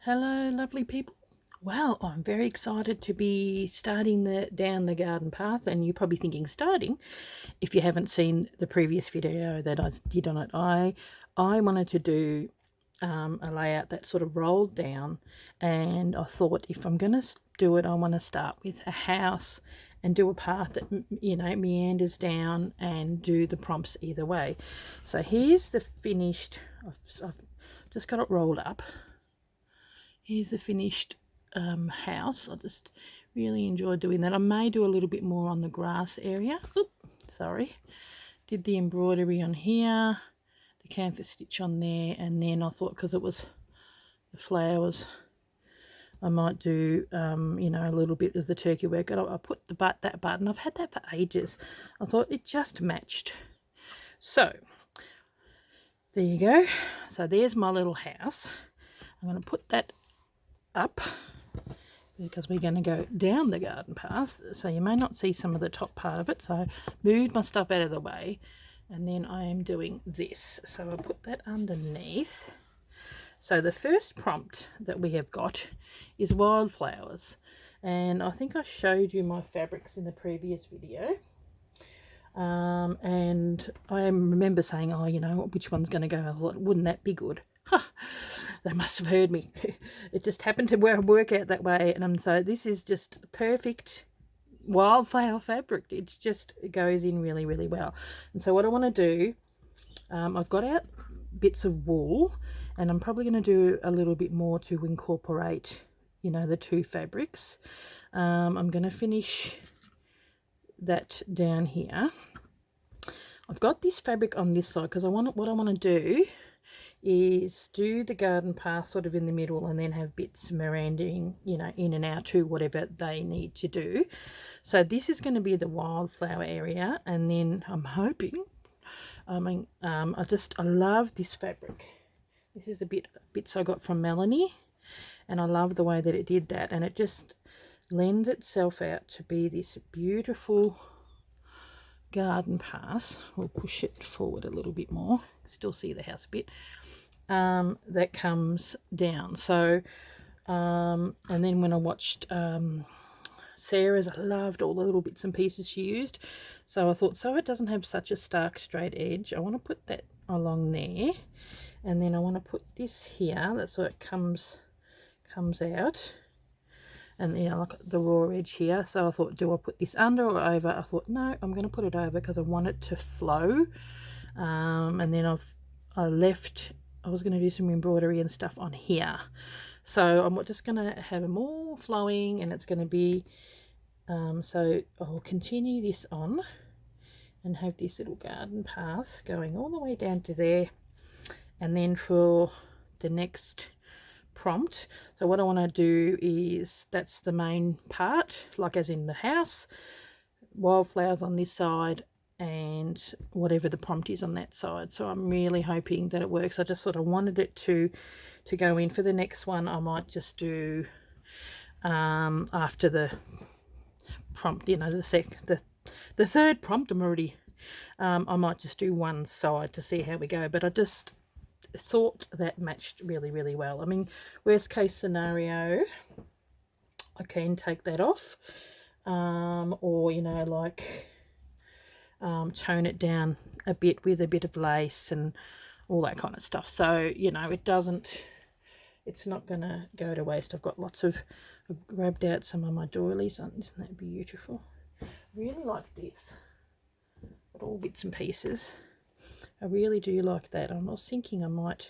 Hello, lovely people. Well, I'm very excited to be starting down the garden path, and you're probably thinking starting if you haven't seen the previous video that I did on it. I wanted to do a layout that sort of rolled down, and I thought if I'm going to do it, I want to start with a house and do a path that meanders down and do the prompts either way. So here's the finished. I've just got it rolled up. Here's the finished house. I just really enjoy doing that. I may do a little bit more on the grass area. Oop, sorry. Did the embroidery on here, the canvas stitch on there, and then I thought because it was the flowers, I might do, a little bit of the turkey work. I put that button. I've had that for ages. I thought it just matched. So there you go. So there's my little house. I'm going to put that up because we're going to go down the garden path, so you may not see some of the top part of it. So I moved my stuff out of the way, and then I am doing this. So I'll put that underneath. So the first prompt that we have got is wildflowers, and I think I showed you my fabrics in the previous video. And I remember saying, oh, which one's going to go? I thought, wouldn't that be good? They must have heard me. It just happened to work out that way. And so this is just perfect wildflower fabric. It goes in really, really well. And so what I want to do, I've got out bits of wool, and I'm probably going to do a little bit more to incorporate, the two fabrics. I'm going to finish that down here. I've got this fabric on this side because what I want to do is do the garden path sort of in the middle, and then have bits meandering, in and out to whatever they need to do. So this is going to be the wildflower area, and then I'm hoping, I love this fabric. This is the bits I got from Melanie, and I love the way that it did that, and it just lends itself out to be this beautiful garden path. We'll push it forward a little bit more, still see the house a bit, that comes down. So and then when I watched Sarah's, I loved all the little bits and pieces she used, so I thought, so it doesn't have such a stark straight edge, I want to put that along there, and then I want to put this here, that's so it comes out, and like the raw edge here. So I thought, do I put this under or over? I thought, no, I'm going to put it over because I want it to flow. And then I was going to do some embroidery and stuff on here, so I'm just going to have them all flowing, and it's going to be so I'll continue this on and have this little garden path going all the way down to there. And then for the next prompt, so what I want to do is, that's the main part, like as in the house, wildflowers on this side, and whatever the prompt is on that side. So I'm really hoping that it works. I just sort of wanted it to go in. For the next one, I might just do after the prompt, the third prompt, I'm already I might just do one side to see how we go. But I just thought that matched really, really well. I mean, worst case scenario, I can take that off, or tone it down a bit with a bit of lace and all that kind of stuff. So it's not gonna go to waste. I've grabbed out some of my doilies. Isn't that beautiful? I really like this, but all bits and pieces. I really do like that. I was thinking I might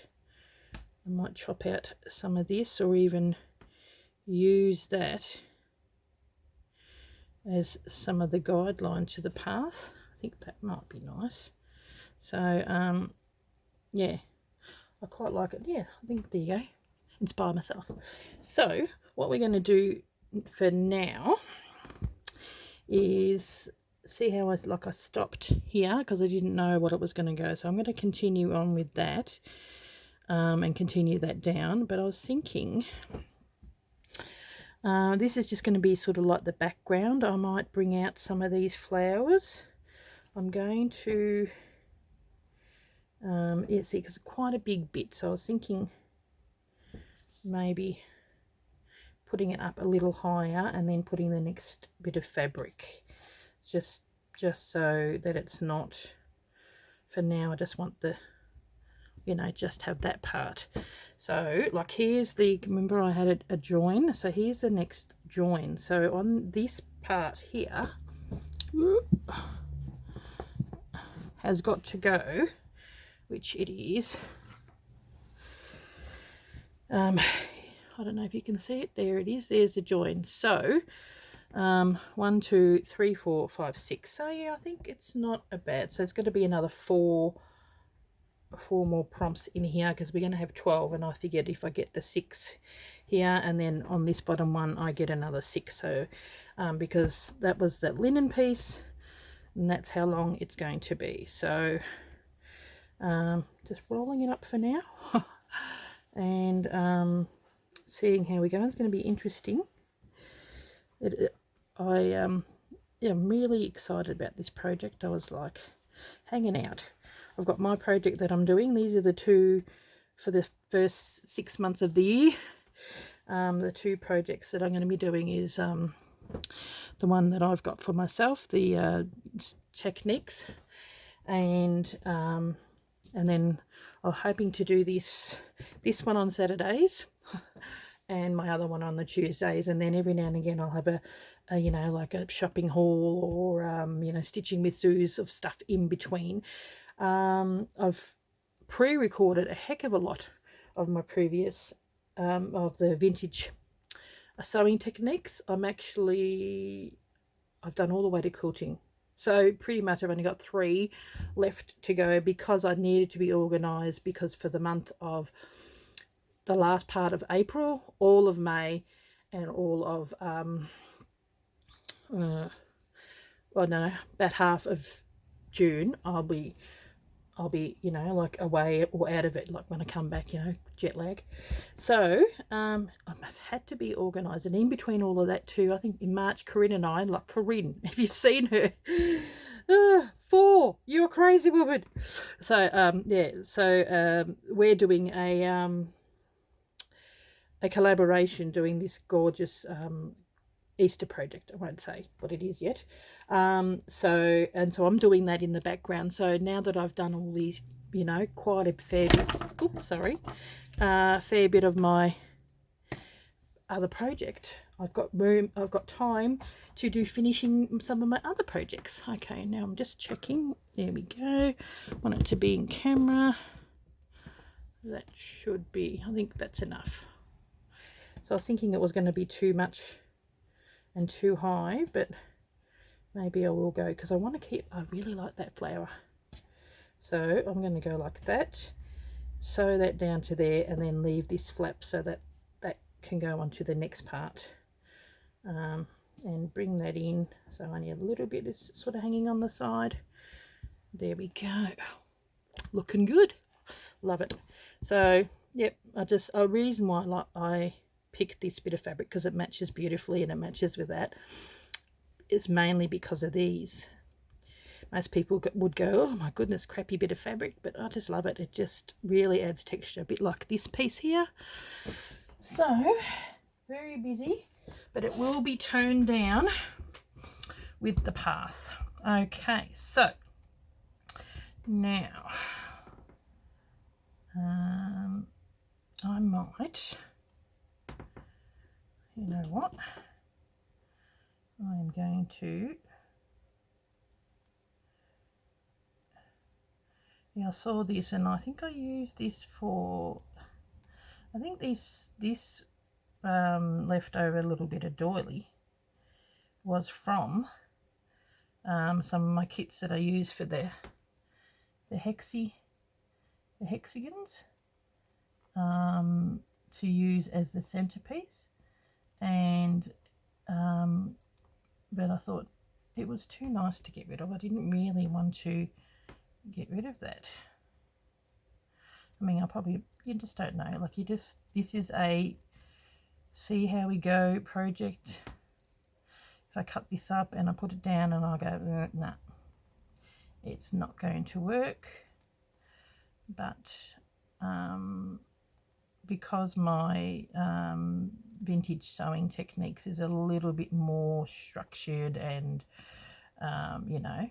chop out some of this, or even use that as some of the guideline to the path. I think that might be nice. So yeah, I quite like it. Yeah, I think, there you go, inspire myself. So what we're going to do for now is see how I stopped here because I didn't know what it was going to go. So I'm going to continue on with that, and continue that down. But I was thinking, this is just going to be sort of like the background. I might bring out some of these flowers. I'm going to see, because it's quite a big bit, so I was thinking maybe putting it up a little higher and then putting the next bit of fabric, just so that it's not, for now I just want the, you know, just have that part. So like here's the, remember I had a join, so here's the next join. So on this part here has got to go, which it is, I don't know if you can see it, there it is, there's the join. So 1 2 3 4 5 6, so yeah, I think it's not a bad, so it's going to be another four more prompts in here, because we're going to have 12, and I figured if I get the 6 here and then on this bottom one I get another 6, so because that was that linen piece and that's how long it's going to be. So just rolling it up for now and seeing how we go. It's going to be interesting. I'm really excited about this project. I was like hanging out. I've got my project that I'm doing. These are the two for the first 6 months of the year. The two projects that I'm going to be doing is the one that I've got for myself, the techniques, and then I'm hoping to do this one on Saturdays and my other one on the Tuesdays, and then every now and again I'll have a you know, like a shopping haul or you know, stitching with Suze of stuff in between. I've pre-recorded a heck of a lot of my previous of the vintage sewing techniques. I've done all the way to quilting, so pretty much I've only got 3 left to go, because I needed to be organized, because for the month of the last part of April, all of May, and all of well, no, about half of June I'll be, you know, like away or out of it, like when I come back, you know, jet lag. So I've had to be organised, and in between all of that too, I think in March, Corinne and I, like Corinne, if you've seen her, 4, you're a crazy woman. So yeah, so we're doing a collaboration, doing this gorgeous Easter project. I won't say what it is yet. So I'm doing that in the background. So now that I've done all these, you know, quite a fair bit of my other project, I've got room, I've got time to do finishing some of my other projects. Okay, now I'm just checking. There we go. I want it to be in camera. That should be, I think that's enough. So I was thinking it was going to be too much and too high, but maybe I will go, because I want to keep, I really like that flower. So I'm going to go like that, sew that down to there, and then leave this flap so that that can go on to the next part, and bring that in. So only a little bit is sort of hanging on the side. There we go, looking good, love it. So yep, a reason why I picked this bit of fabric, because it matches beautifully and it matches with that, is mainly because of these. Most people would go, oh my goodness, crappy bit of fabric, but I just love it. It just really adds texture, a bit like this piece here. So very busy, but it will be toned down with the path. Okay, so now I might, you know what, I'm going to, yeah, I saw this and I think I used this for, I think this leftover little bit of doily was from some of my kits that I use for the hexagons, to use as the centerpiece, and but I thought it was too nice to get rid of. I didn't really want to get rid of that. I mean, you just don't know, like this is a see how we go project. If I cut this up and I put it down and I go, nah, it's not going to work. But because my vintage sewing techniques is a little bit more structured and you know,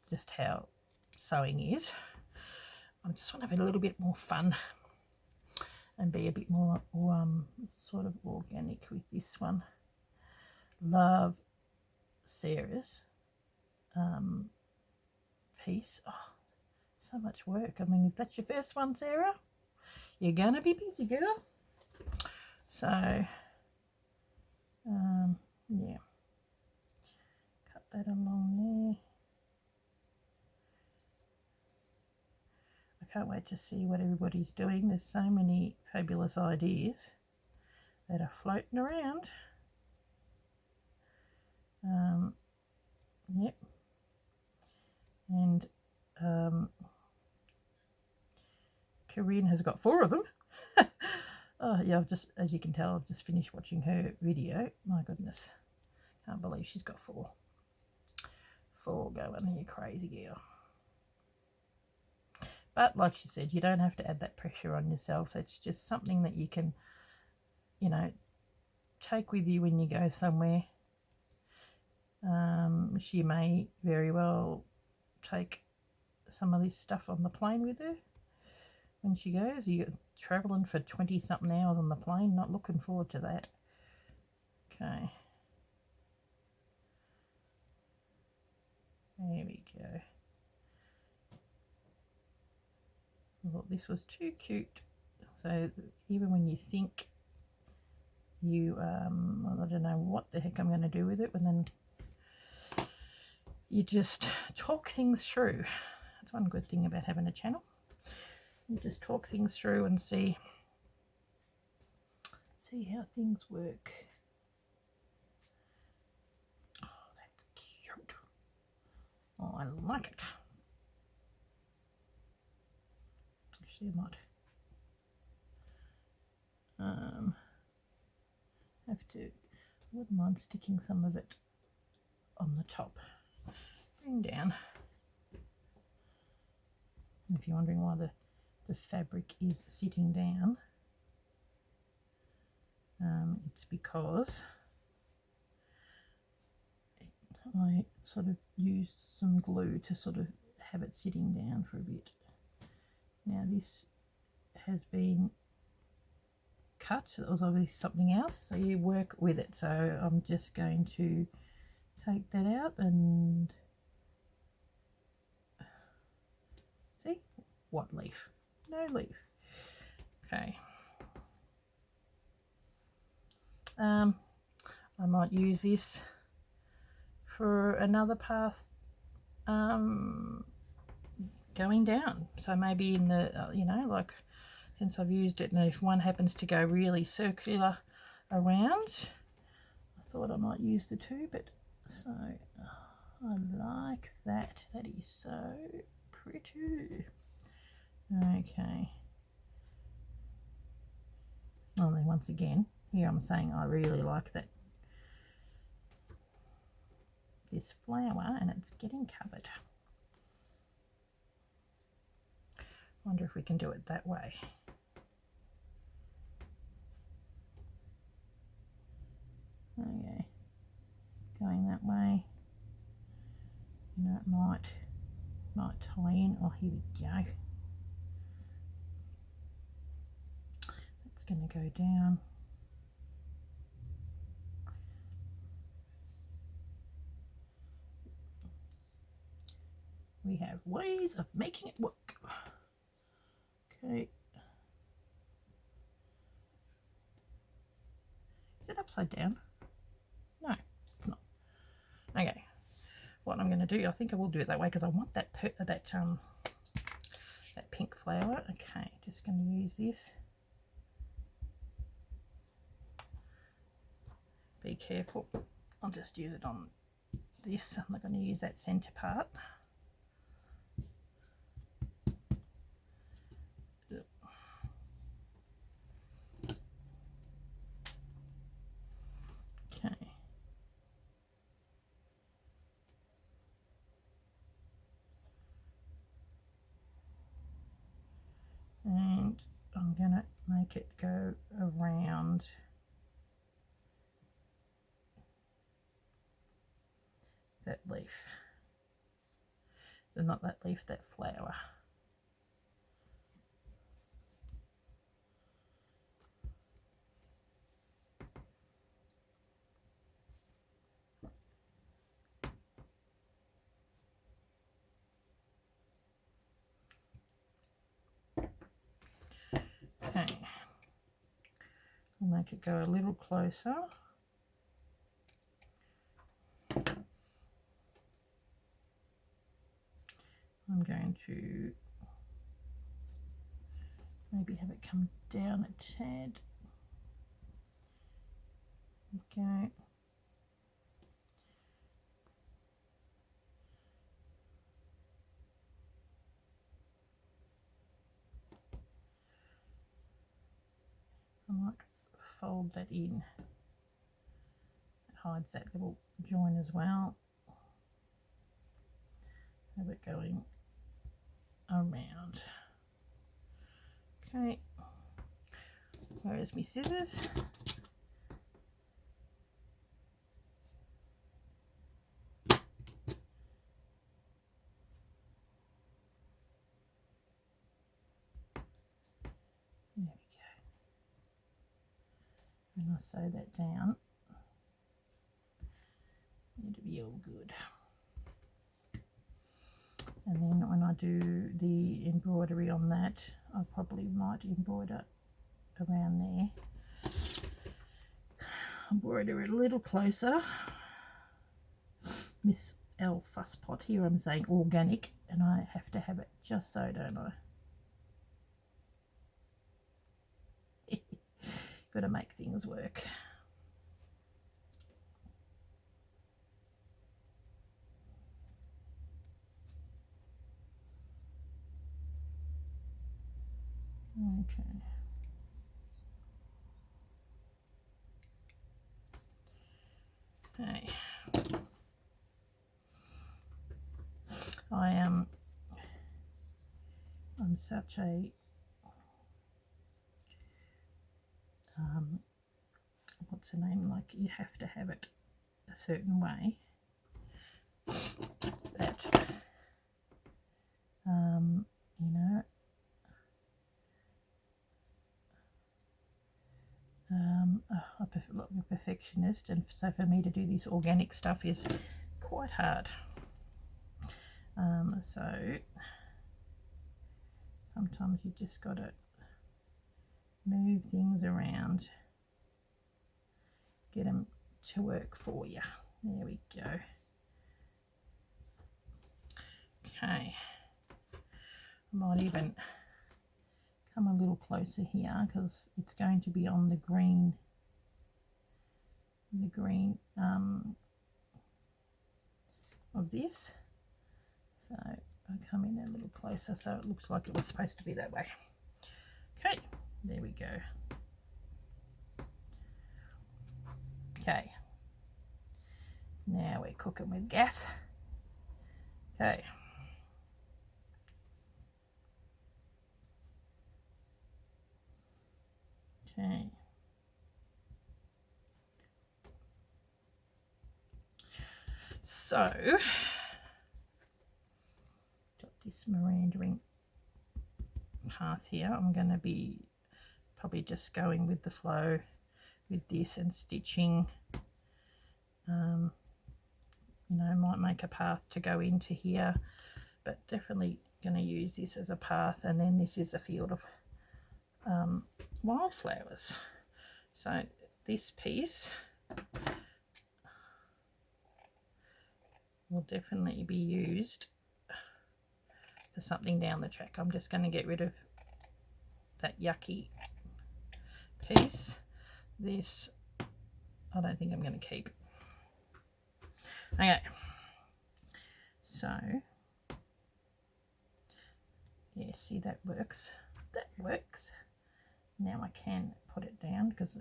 just how sewing is, I just want to have a little bit more fun and be a bit more sort of organic with this one. Love Sarah's piece. Oh, so much work. I mean, if that's your first one, Sarah, you're gonna be busy, girl. So yeah, cut that along there. I can't wait to see what everybody's doing. There's so many fabulous ideas that are floating around. Yep. And Corinne has got 4 of them. Oh yeah, I've just, as you can tell, I've just finished watching her video. My goodness, can't believe she's got 4 going. You crazy girl. But like she said, you don't have to add that pressure on yourself. It's just something that you can, you know, take with you when you go somewhere. She may very well take some of this stuff on the plane with her when she goes. You're traveling for 20-something hours on the plane, not looking forward to that. Okay. There we go. I thought this was too cute. So even when you think you, well, I don't know what the heck I'm going to do with it, and then you just talk things through. That's one good thing about having a channel. You just talk things through and see how things work. Oh, that's cute. Oh, I like it. Actually, I might have to, I wouldn't mind sticking some of it on the top. Bring down. And if you're wondering why the fabric is sitting down, it's because I sort of used some glue to sort of have it sitting down for a bit. Now this has been cut, so it was obviously something else, so you work with it. So I'm just going to take that out and see, what leaf? No leaf. Okay. I might use this for another path going down. So maybe in the, you know, like, since I've used it, and if one happens to go really circular around, I thought I might use the 2, but so I like that. That is so pretty. Okay. Only once again, here I'm saying I really like that, this flower, and it's getting covered. Wonder if we can do it that way. Okay, going that way. You know, it might tie in. Oh, here we go. It's going to go down. We have ways of making it work. Okay. Is it upside down? No, it's not. Okay. What I'm going to do, I think I will do it that way because I want that pink flower. Okay, just going to use this. Be careful. I'll just use it on this. I'm not going to use that center part. Okay. And I'm going to make make it go around that leaf. Not that leaf, that flower. Okay, I'll make it go a little closer. I'm going to maybe have it come down a tad. Okay. I might fold that in. It hides that little join as well. Have it going around. Okay. Where's my scissors? There we go. And I'll sew that down. It'll be all good. And then when I do the embroidery on that, I probably might embroider around there. Embroider it a little closer. Miss L fuss pot here, I'm saying organic, and I have to have it just so, don't I? Got to make things work. Okay. Okay. I'm such a what's the name, like you have to have it a certain way that you know, I'm a perfectionist, and so for me to do this organic stuff is quite hard. So sometimes you just got to move things around, get them to work for you. There we go. Okay, I might even come a little closer here because it's going to be on the green of this. So I'll come in a little closer so it looks like it was supposed to be that way. Okay, there we go. Okay, now we're cooking with gas. Okay. Okay. So, got this meandering path here. I'm going to be probably just going with the flow with this and stitching. You know, might make a path to go into here, but definitely going to use this as a path. And then this is a field of wildflowers. So this piece will definitely be used for something down the track. I'm just going to get rid of that yucky piece. This I don't think I'm going to keep. Okay, so yeah, see, that works. That works. Now I can put it down because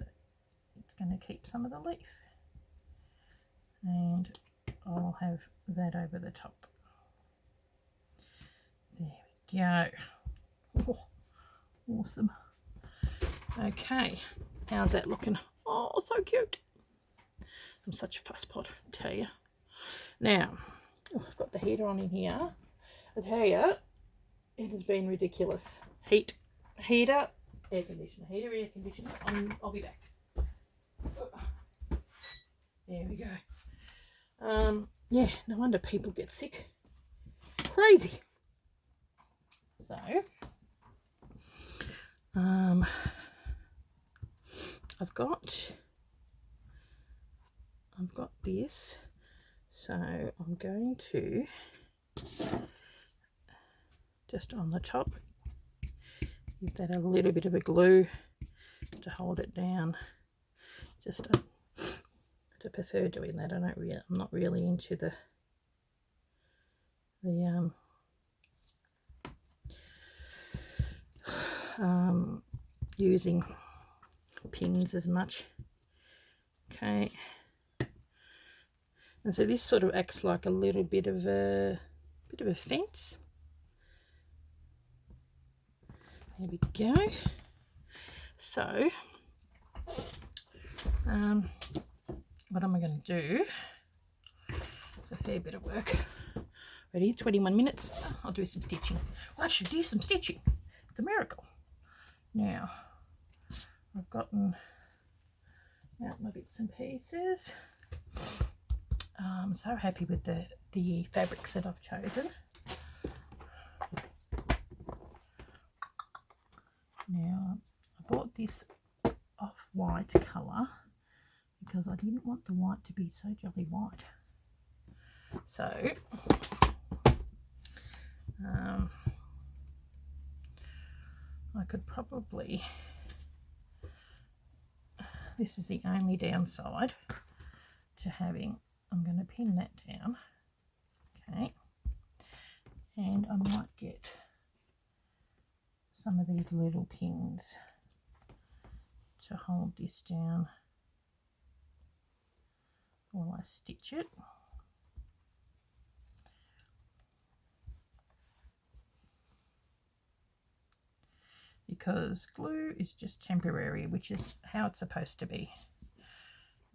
it's going to keep some of the leaf, and I'll have that over the top. There we go. Oh, awesome. Okay, how's that looking? Oh, so cute. I'm such a fusspot, I tell you. Now, I've got the heater on in here. I tell you, it has been ridiculous. Heater, air conditioner, heater, air conditioner. I'll be back. There we go. Yeah, no wonder people get sick. Crazy. So, I've got this. So I'm going to just on the top give that a little bit of a glue to hold it down. Just to prefer doing that. I'm not really into the using pins as much. Okay, and so this sort of acts like a little bit of a fence. There we go. So what am I going to do? It's a fair bit of work. Ready? 21 minutes. I'll do some stitching. Well, I should do some stitching. It's a miracle. Now, I've gotten out my bits and pieces. I'm so happy with the fabrics that I've chosen. Now, I bought this off-white colour because I didn't want the white to be so jolly white. So, I could probably, this is the only downside to having, I'm going to pin that down, okay, and I might get some of these little pins to hold this down while I stitch it. Because glue is just temporary, which is how it's supposed to be.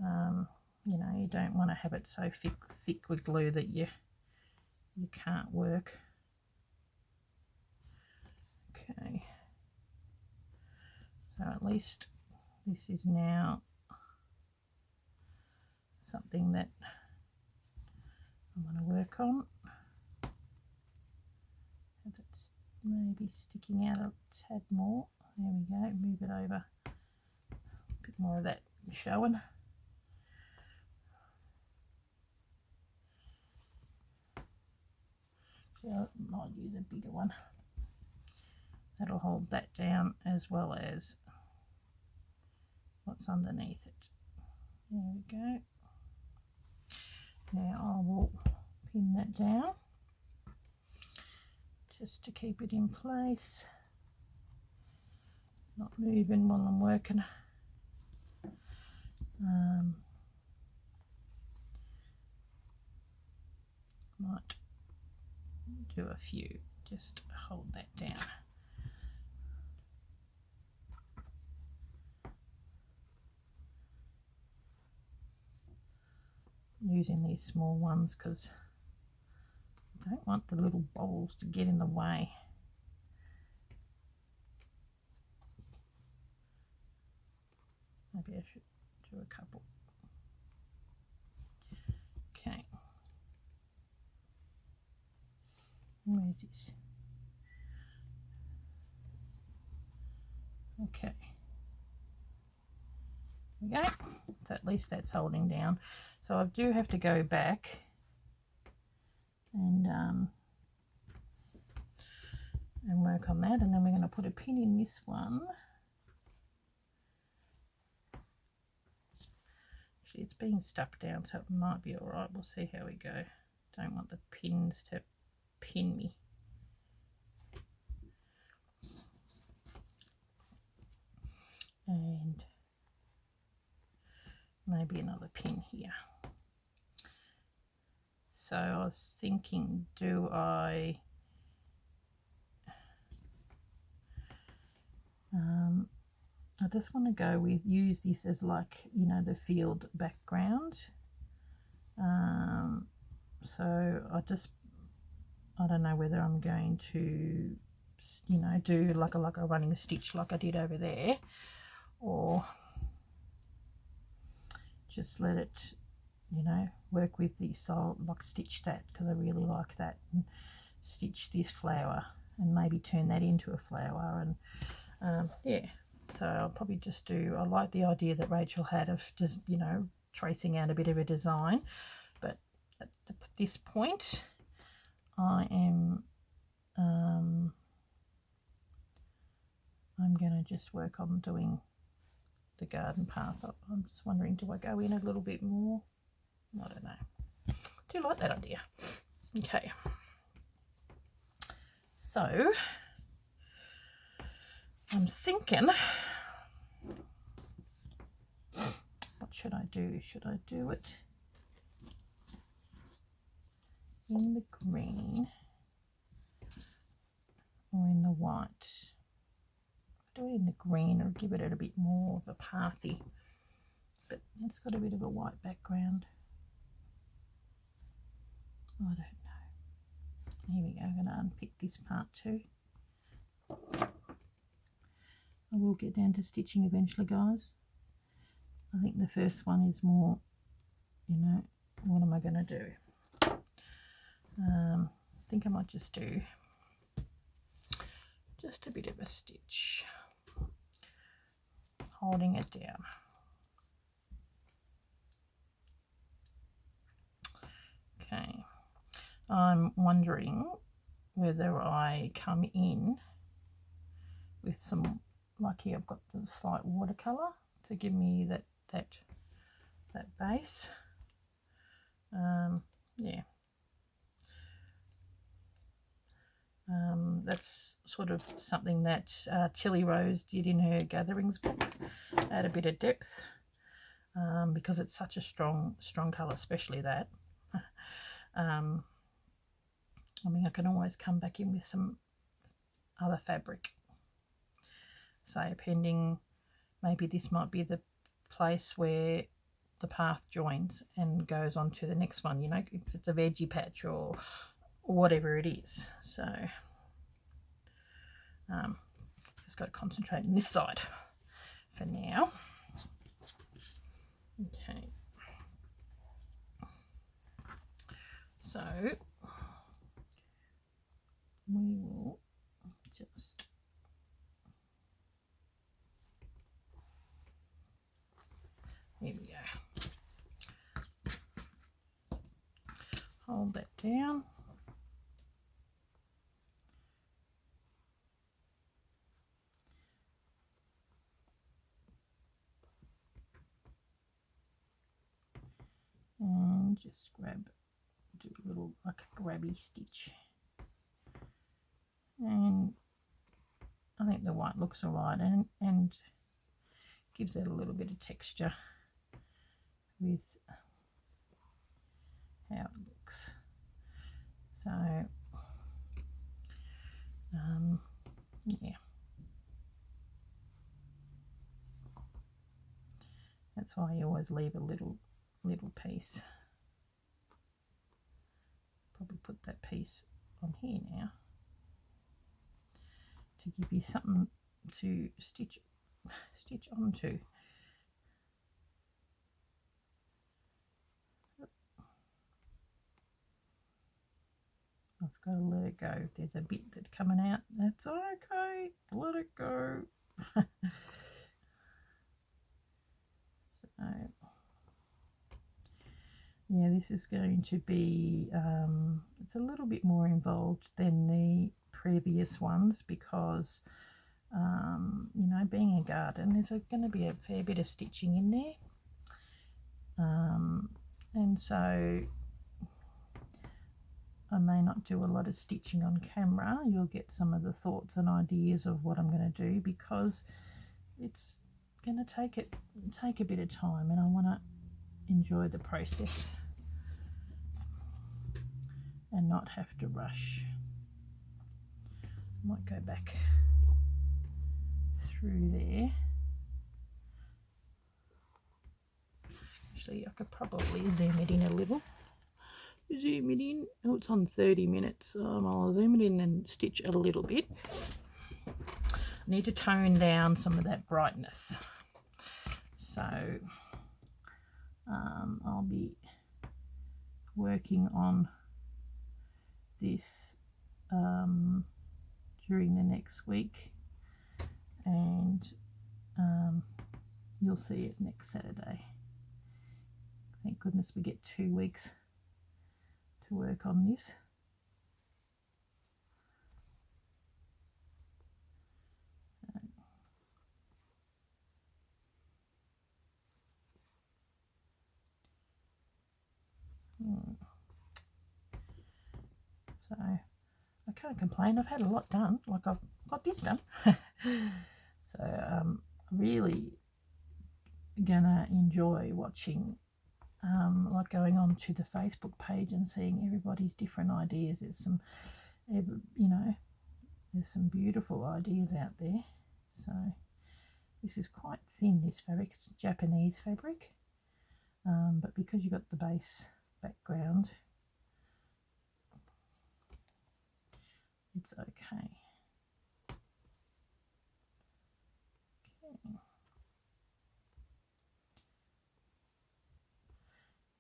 You know, you don't want to have it so thick with glue that you can't work. Okay, so at least this is now something that I want to work on. It's maybe sticking out a tad more. There we go, move it over. A bit more of that showing. So I might use a bigger one. That'll hold that down as well as what's underneath it. There we go. Now I will pin that down just to keep it in place, not moving while I'm working. Might do a few, just hold that down. I'm using these small ones because I don't want the little bobbles to get in the way. Maybe I should do a couple. Okay. Where is this? Okay. There we go. So at least that's holding down. So I do have to go back and work on that, and then we're going to put a pin in this one. Actually, it's being stuck down, so it might be all right. We'll see how we go. Don't want the pins to pin me. And maybe another pin here. So I was thinking, do I I just want to go with, use this as like, you know, the field background. So I don't know whether I'm going to, you know, do like a running stitch like I did over there, or just let it, you know, work with this. So I'll like stitch that because I really like that, and stitch this flower and maybe turn that into a flower. And yeah, so I'll probably just do, I like the idea that Rachel had of just, you know, tracing out a bit of a design, but at this point I am I'm going to just work on doing the garden path. I'm just wondering, do I go in a little bit more? I don't know. Do you like that idea? Okay. So I'm thinking, what should I do? Should I do it in the green or in the white? Do it in the green, or give it a bit more of a pathy, but it's got a bit of a white background. I don't know. Here we go. I'm going to unpick this part too. I will get down to stitching eventually, guys. I think the first one is more, you know, what am I going to do? I think I might just do just a bit of a stitch, holding it down. Okay, I'm wondering whether I come in with some, like here I've got the slight watercolor to give me that base. Yeah. That's sort of something that Tilly Rose did in her Gatherings book, add a bit of depth, because it's such a strong colour, especially that. I mean, I can always come back in with some other fabric. So pending, maybe this might be the place where the path joins and goes on to the next one, you know, if it's a veggie patch or whatever it is. So just got to concentrate on this side for now. Okay, so we will just here we go, hold that down. And just do a little like a grabby stitch, and I think the white looks alright, and gives it a little bit of texture with how it looks. So yeah, that's why you always leave a little piece. Probably put that piece on here now to give you something to stitch onto. I've got to let it go. If there's a bit that's coming out, that's okay. Let it go. So, yeah, this is going to be, it's a little bit more involved than the previous ones because, you know, being a garden, there's going to be a fair bit of stitching in there. And so I may not do a lot of stitching on camera. You'll get some of the thoughts and ideas of what I'm going to do because it's going to take a bit of time, and I want to enjoy the process and not have to rush. I might go back through there Actually, I could probably zoom it in a little. Zoom it in. Oh, it's on 30 minutes. I'll zoom it in and stitch a little bit. I need to tone down some of that brightness. So I'll be working on this during the next week, and you'll see it next Saturday. Thank goodness we get 2 weeks to work on this. So I can't complain. I've had a lot done. Like, I've got this done. So I'm really gonna enjoy watching, like going on to the Facebook page and seeing everybody's different ideas. There's some, you know, there's some beautiful ideas out there. So this is quite thin, this fabric. It's Japanese fabric, but because you've got the base background, it's okay.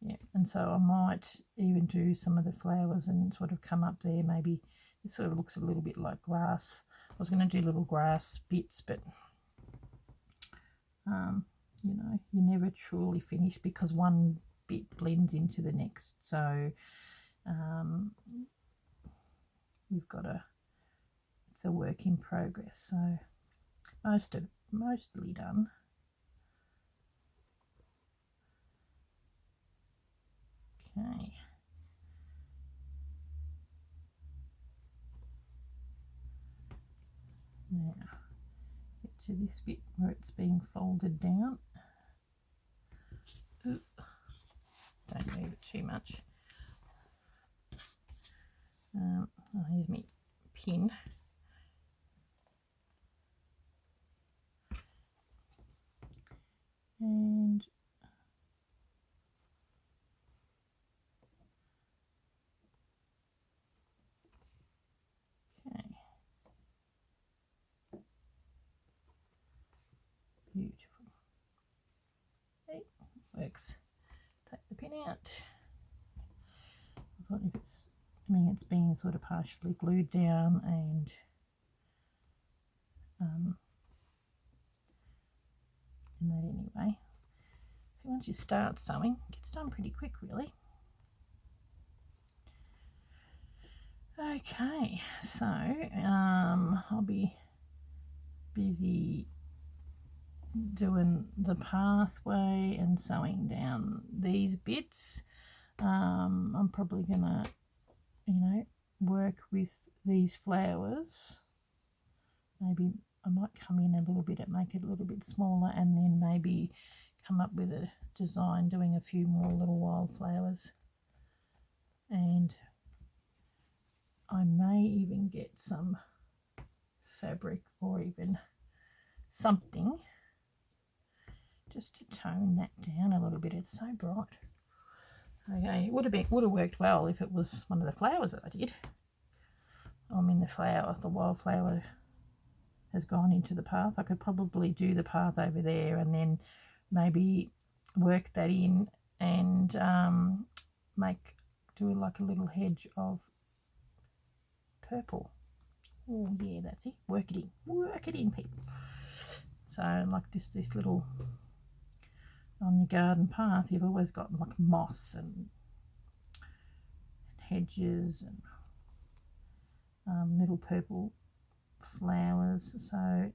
Yeah, and so I might even do some of the flowers and sort of come up there. Maybe this sort of looks a little bit like grass. I was going to do little grass bits, but you know, you never truly finish because one bit blends into the next. So you've got it's a work in progress. So mostly done. Okay. Now get to this bit where it's being folded down. Ooh, don't move it too much. Here's my pin. And okay, beautiful. Okay, works. Take the pin out. I thought if it's, I mean, it's being sort of partially glued down, and in that anyway. So once you start sewing, it gets done pretty quick, really. Okay, so I'll be busy doing the pathway and sewing down these bits. I'm probably gonna, you know, work with these flowers. Maybe I might come in a little bit and make it a little bit smaller, and then maybe come up with a design doing a few more little wildflowers. And I may even get some fabric or even something just to tone that down a little bit. It's so bright. Okay, it would have worked well if it was one of the flowers that I did. I mean, the wildflower has gone into the path. I could probably do the path over there and then maybe work that in and do like a little hedge of purple. Oh yeah, that's it. Work it in, people. So like this little, on your garden path, you've always got like moss and hedges and little purple flowers. So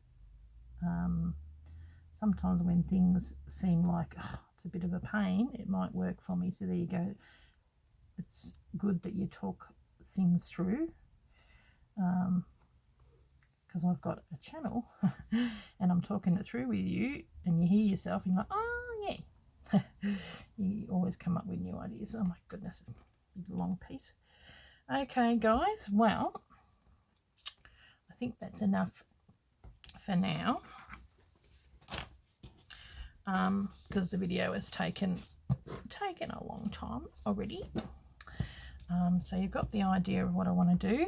sometimes when things seem like it's a bit of a pain, it might work for me. So there you go. It's good that you talk things through, because I've got a channel and I'm talking it through with you, and you hear yourself and you're like, oh yeah. You always come up with new ideas. Oh my goodness, a long piece. Okay guys, well, I think that's enough for now, because the video has taken taken a long time already. So you've got the idea of what I want to do.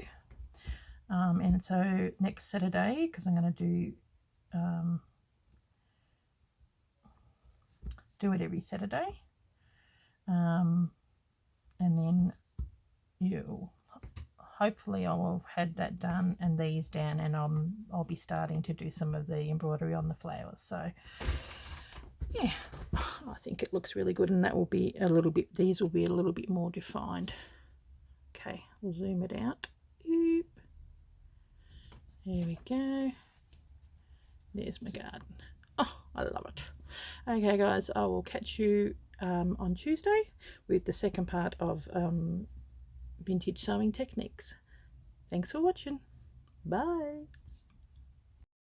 And so next Saturday, because I'm going to do it every Saturday, and then hopefully I will have had that done and these down, and I'll be starting to do some of the embroidery on the flowers. So yeah, I think it looks really good, and that will be a little bit, these will be a little bit more defined. Okay, we'll zoom it out. Oop. There we go. There's my garden. Oh, I love it. Okay guys, I will catch you on Tuesday with the second part of vintage sewing techniques. Thanks for watching. Bye.